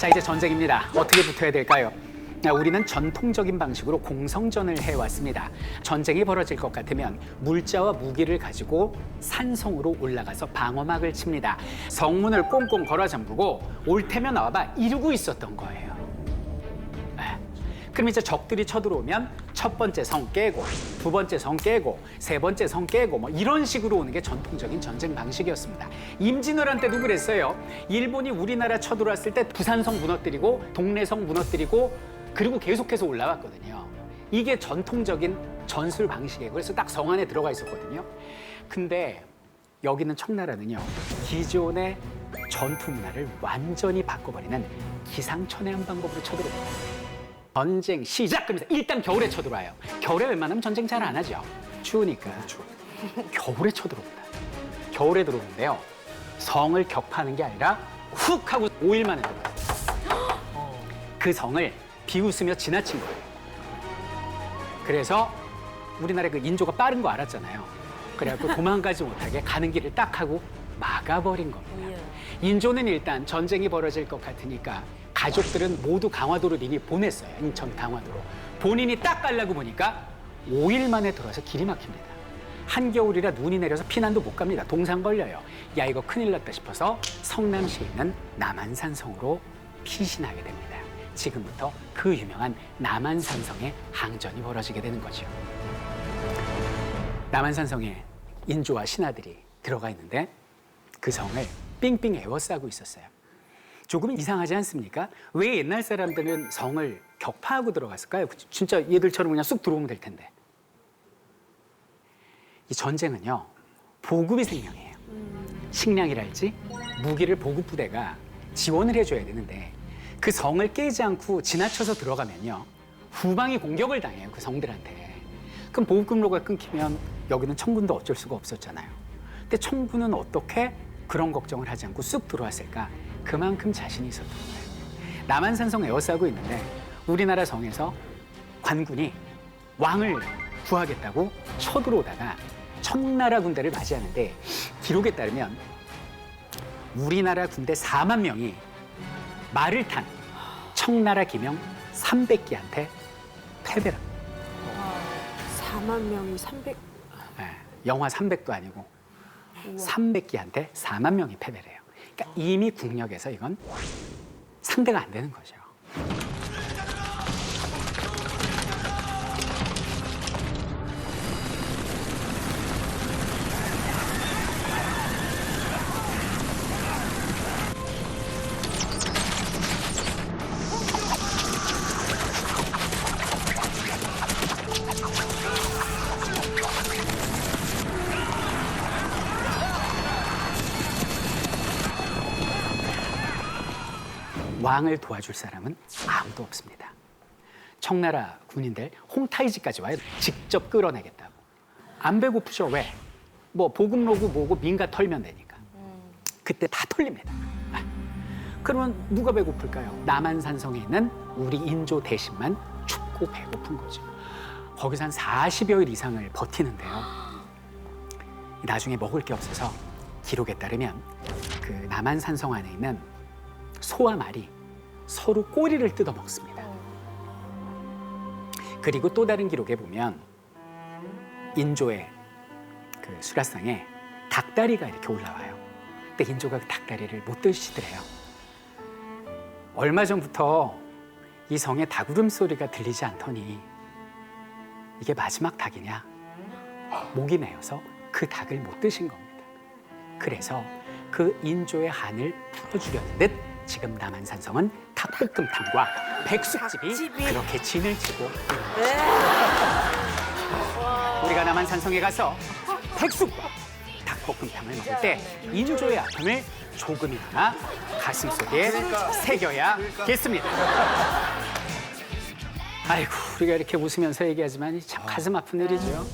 자, 이제 전쟁입니다. 어떻게 붙어야 될까요? 우리는 전통적인 방식으로 공성전을 해왔습니다. 전쟁이 벌어질 것 같으면 물자와 무기를 가지고 산성으로 올라가서 방어막을 칩니다. 성문을 꽁꽁 걸어 잠그고 올 테면 나와봐 이러고 있었던 거예요. 그럼 이제 적들이 쳐들어오면 첫 번째 성 깨고, 두 번째 성 깨고, 세 번째 성 깨고 뭐 이런 식으로 오는 게 전통적인 전쟁 방식이었습니다. 임진왜란 때도 그랬어요. 일본이 우리나라 쳐들어왔을 때 부산성 무너뜨리고 동래성 무너뜨리고 그리고 계속해서 올라왔거든요. 이게 전통적인 전술 방식이에요. 그래서 딱 성 안에 들어가 있었거든요. 근데 여기는 청나라는요. 기존의 전투 문화를 완전히 바꿔버리는 기상천외한 방법으로 쳐들어옵니다. 전쟁 시작! 그러면서 일단 겨울에 쳐들어와요. 겨울에 웬만하면 전쟁 잘 안 하죠. 추우니까. 겨울에 쳐들어옵니다. 겨울에 들어오는데요. 성을 격파하는 게 아니라 훅 하고 5일 만에 들어와요. 그 성을 비웃으며 지나친 거예요. 그래서 우리나라 그 인조가 빠른 거 알았잖아요. 그래갖고 도망가지 못하게 가는 길을 딱 하고 막아버린 겁니다. 인조는 일단 전쟁이 벌어질 것 같으니까 가족들은 모두 강화도로 미리 보냈어요. 인천 강화도로. 본인이 딱 가려고 보니까 5일 만에 들어와서 길이 막힙니다. 한겨울이라 눈이 내려서 피난도 못 갑니다. 동상 걸려요. 야, 이거 큰일 났다 싶어서 성남시에 있는 남한산성으로 피신하게 됩니다. 지금부터 그 유명한 남한산성의 항전이 벌어지게 되는 거죠. 남한산성에 인조와 신하들이 들어가 있는데 그 성을 삥삥 에워싸고 있었어요. 조금 이상하지 않습니까? 왜 옛날 사람들은 성을 격파하고 들어갔을까요? 진짜 얘들처럼 그냥 쑥 들어오면 될 텐데. 이 전쟁은요, 보급이 생명이에요. 식량이랄지 무기를 보급부대가 지원을 해줘야 되는데 그 성을 깨지 않고 지나쳐서 들어가면요, 후방이 공격을 당해요, 그 성들한테. 그럼 보급금로가 끊기면 여기는 청군도 어쩔 수가 없었잖아요. 근데 청군은 어떻게 그런 걱정을 하지 않고 쑥 들어왔을까? 그만큼 자신이 있었던 거예요. 남한산성 에워싸고 있는데 우리나라 성에서 관군이 왕을 구하겠다고 쳐들어오다가 청나라 군대를 맞이하는데 기록에 따르면 우리나라 군대 4만 명이 말을 탄 청나라 기명 300기한테 패배를 합니다. 4만 명이 300... 네, 영화 300도 아니고 300기한테 4만 명이 패배를 해요. 그러니까 이미 국력에서 이건 상대가 안 되는 거죠. 왕을 도와줄 사람은 아무도 없습니다. 청나라 군인들 홍타이지까지 와요. 직접 끌어내겠다고. 안 배고프죠? 왜? 뭐 보급로고 뭐고 민가 털면 되니까. 그때 다 털립니다. 그러면 누가 배고플까요? 남한산성에 있는 우리 인조 대신만 춥고 배고픈 거죠. 거기서 한 40여일 이상을 버티는데요. 나중에 먹을 게 없어서 기록에 따르면 그 남한산성 안에 있는 소와 말이 서로 꼬리를 뜯어 먹습니다. 그리고 또 다른 기록에 보면 인조의 그 수라상에 닭다리가 이렇게 올라와요. 근데 인조가 그 닭다리를 못 드시더래요. 얼마 전부터 이 성에 닭 울음소리가 들리지 않더니 이게 마지막 닭이냐? 목이 메어서 그 닭을 못 드신 겁니다. 그래서 그 인조의 한을 풀어주려는 듯 지금 남한산성은 닭볶음탕과 백숙집이 그렇게 진을 치고 우리가 남한산성에 가서 백숙과 닭볶음탕을 먹을 때 인조의 아픔을 조금이나마 가슴속에 새겨야겠습니다. 아이고, 우리가 이렇게 웃으면서 얘기하지만 참 가슴 아픈 일이죠.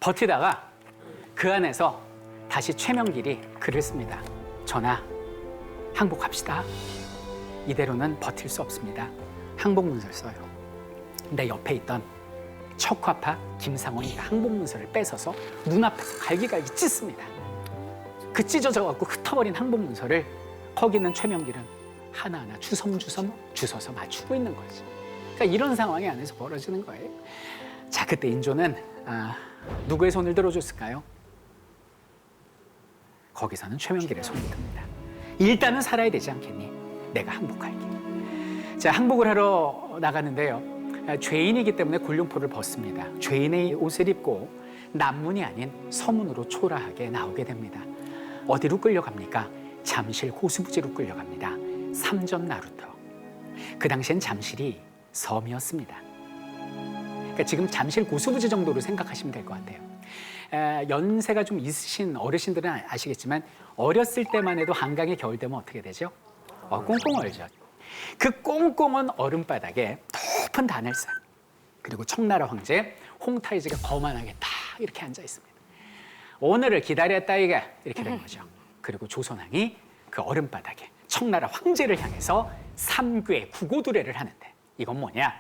버티다가 그 안에서 다시 최명길이 글을 씁니다. 전하, 항복합시다. 이대로는 버틸 수 없습니다. 항복문서를 써요. 근데 옆에 있던 척화파 김상원이 항복문서를 뺏어서 눈앞에서 갈기갈기 찢습니다. 그 찢어져 갖고 흩어버린 항복문서를 거기 있는 최명길은 하나하나 주섬주섬 주워서 맞추고 있는 거지. 그러니까 이런 상황이 안에서 벌어지는 거예요. 자, 그때 인조는 누구의 손을 들어줬을까요? 거기서는 최명길의 손을 듭니다. 일단은 살아야 되지 않겠니? 내가 항복할게. 자, 항복을 하러 나가는데요. 죄인이기 때문에 굴룡포를 벗습니다. 죄인의 옷을 입고 남문이 아닌 서문으로 초라하게 나오게 됩니다. 어디로 끌려갑니까? 잠실 고수부지로 끌려갑니다. 삼전나루터. 그 당시엔 잠실이 섬이었습니다. 그러니까 지금 잠실 고수부지 정도로 생각하시면 될 것 같아요. 연세가 좀 있으신 어르신들은 아시겠지만 어렸을 때만 해도 한강에 겨울 되면 어떻게 되죠? 꽁꽁 얼죠. 그 꽁꽁한 얼음바닥에 높은 단열산 그리고 청나라 황제 홍탈지가 거만하게 딱 이렇게 앉아 있습니다. 오늘을 기다렸다 이게 이렇게 된 거죠. 그리고 조선왕이 그 얼음바닥에 청나라 황제를 향해서 삼괴 구고두례를 하는데 이건 뭐냐?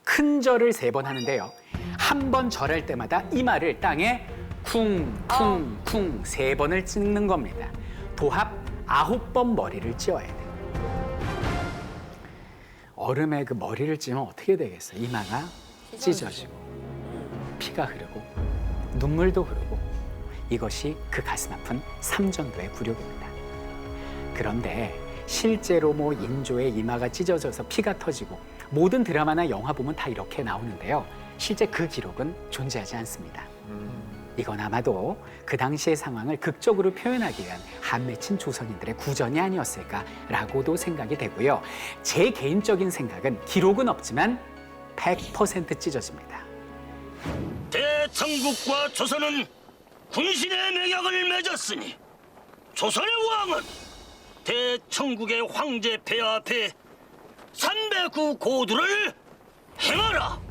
큰 절을 3번 하는데요. 한 번 절할 때마다 이마를 땅에 쿵쿵쿵 3번을 찍는 겁니다. 도합 9번 머리를 찧어야 돼요. 얼음에 그 머리를 찧으면 어떻게 되겠어요? 이마가 찢어지고 피가 흐르고 눈물도 흐르고 이것이 그 가슴 아픈 삼전도의 굴욕입니다. 그런데 실제로 뭐 인조의 이마가 찢어져서 피가 터지고 모든 드라마나 영화 보면 다 이렇게 나오는데요. 실제 그 기록은 존재하지 않습니다. 이건 아마도 그 당시의 상황을 극적으로 표현하기 위한 한맺힌 조선인들의 구전이 아니었을까라고도 생각이 되고요. 제 개인적인 생각은 기록은 없지만 100% 찢어집니다. 대청국과 조선은 군신의 맹약을 맺었으니 조선의 왕은 대청국의 황제 폐하 앞에 309 고두를 행하라.